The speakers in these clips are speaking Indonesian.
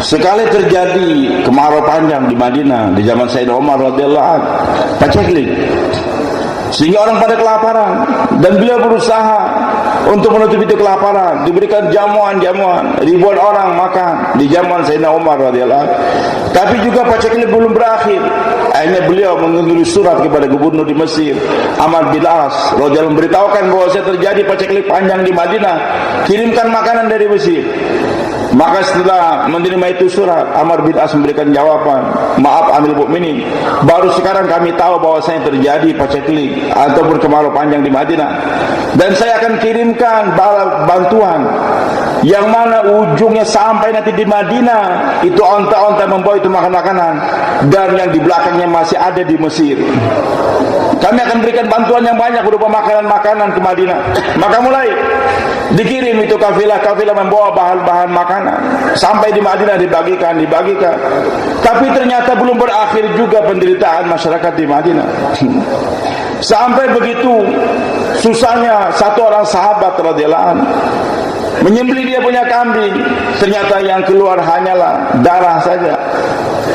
Sekali terjadi kemarau panjang di Madinah di zaman Sayyidina Umar radhiyallahu anhu, paceklik, sehingga orang pada kelaparan, dan beliau berusaha untuk menutup itu kelaparan. Diberikan jamuan-jamuan, ribuan orang makan di zaman Sayyidina Umar radhiyallahu anhu. Tapi juga paceklik belum berakhir. Akhirnya beliau menulis surat kepada gubernur di Mesir, Amr bin As radhiyallahu, memberitahukan bahwa terjadi paceklik panjang di Madinah, kirimkan makanan dari Mesir. Maka setelah menerima itu surat, Amr bin As memberikan jawaban, maaf Amirul Mukminin, baru sekarang kami tahu bahwasanya terjadi paceklik ataupun kemarau panjang di Madinah, dan saya akan kirimkan bantuan yang mana ujungnya sampai nanti di Madinah itu onta-onta membawa itu makanan-makanan, dan yang di belakangnya masih ada di Mesir. Kami akan berikan bantuan yang banyak berupa makanan-makanan ke Madinah. Maka mulai dikirim itu kafilah-kafilah membawa bahan-bahan makanan sampai di Madinah, dibagikan. Tapi ternyata belum berakhir juga penderitaan masyarakat di Madinah. Sampai begitu susahnya satu orang sahabat radhiyallahu anhu menyembelih dia punya kambing, ternyata yang keluar hanyalah darah saja,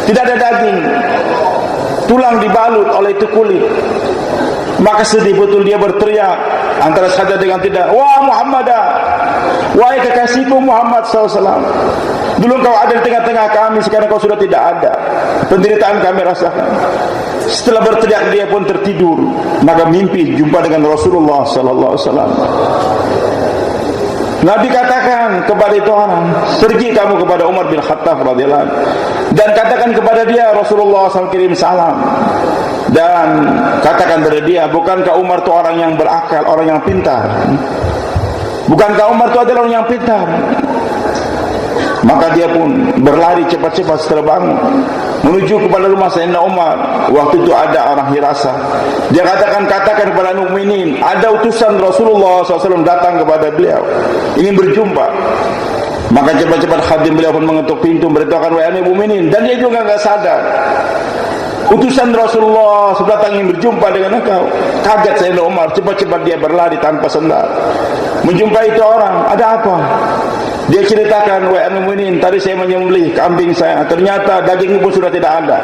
tidak ada daging, tulang dibalut oleh itu kulit. Maka sedih betul dia berteriak antara sadar dengan tidak, wah Muhammadah, wahai kekasihku Muhammad SAW, dulu kau ada di tengah-tengah kami, sekarang kau sudah tidak ada, penderitaan kami rasakan. Setelah berteriak dia pun tertidur, maka mimpi jumpa dengan Rasulullah SAW. Nabi katakan kepada itu orang, pergi kamu kepada Umar bin Khattab radhiyallahu anhu dan katakan kepada dia Rasulullah SAW kirim salam, dan katakan kepada dia, bukankah Umar itu orang yang berakal, orang yang pintar? Bukankah Umar itu adalah orang yang pintar? Maka dia pun berlari cepat-cepat setelah bangun menuju kepada rumah Sayyidina Umar. Waktu itu ada orang Hirasah. Dia katakan kepada mukminin, ada utusan Rasulullah SAW datang kepada beliau, ingin berjumpa. Maka cepat-cepat khadim beliau pun mengetuk pintu, beritahukan wahai mukminin, dan dia juga enggak sadar utusan Rasulullah sudah datang ingin berjumpa dengan engkau. Kaget Sayyidina Umar, cepat-cepat dia berlari tanpa sendal menjumpai itu orang. Ada apa? Dia ceritakan, wahai mukminin, tadi saya menyembelih kambing saya, ternyata daging pun sudah tidak ada,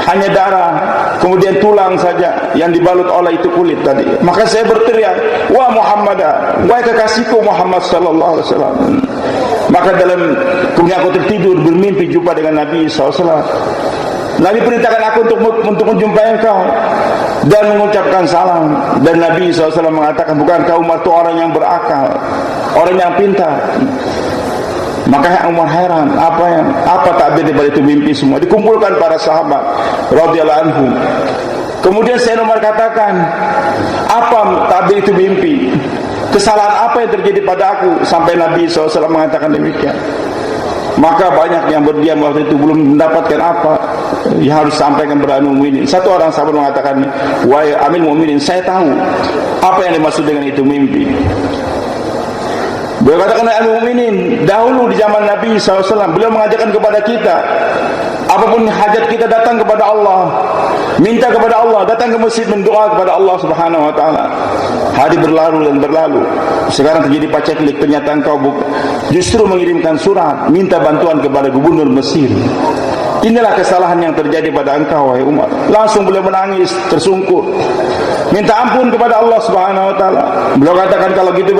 hanya darah, kemudian tulang saja yang dibalut oleh itu kulit tadi. Maka saya berteriak, wah Muhammadah, wahai kekasihku Muhammad sallallahu alaihi wasallam. Maka dalam kemudian aku tertidur bermimpi jumpa dengan Nabi SAW. Nabi perintahkan aku untuk menjumpai engkau dan mengucapkan salam. Dan Nabi SAW mengatakan, bukankah Umar itu orang yang berakal, orang yang pintar? Maka Umar heran, apa takbir daripada itu mimpi semua. Dikumpulkan para sahabat radhiyallahu anhum. Kemudian Sayyidina Umar katakan, apa takbir itu mimpi? Kesalahan apa yang terjadi pada aku sampai Nabi SAW mengatakan demikian? Maka banyak yang berdiam waktu itu belum mendapatkan apa yang harus sampaikan kepada Amirul Mukminin. Satu orang sahabat mengatakan, wahai Amirul Mukminin, saya tahu apa yang dimaksud dengan itu mimpi. Beliau katakan, Amirul Mukminin, dahulu di zaman Nabi SAW beliau mengajarkan kepada kita, apapun hajat kita datang kepada Allah, minta kepada Allah, datang ke masjid mendoa kepada Allah Subhanahu wa taala. Hari berlalu dan berlalu, sekarang terjadi paceklik, ternyata engkau justru mengirimkan surat minta bantuan kepada gubernur Mesir. Inilah kesalahan yang terjadi pada engkau wahai Umar. Langsung beliau menangis tersungkur, minta ampun kepada Allah Subhanahu wa taala. Beliau katakan, kalau gitu